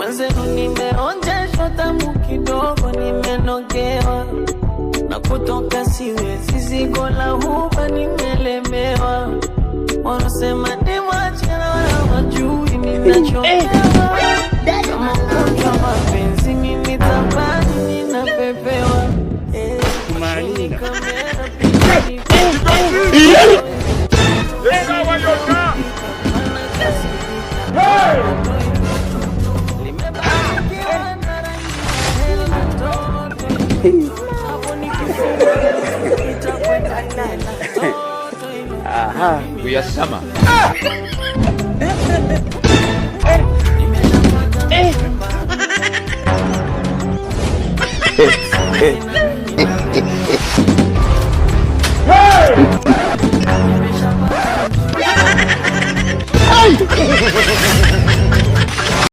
Mwanzenu nimeonjeshwa tamu kidogo, nimenogewa na kutoka siwezi, zigo la huba nimelemewa. Wanasema nimwachana wala wajui ninachopewa. Kama mgonjwa mapenzi mimi tabani ninapepewa. Mashini kamera pili Aha, kuyasama. Hey!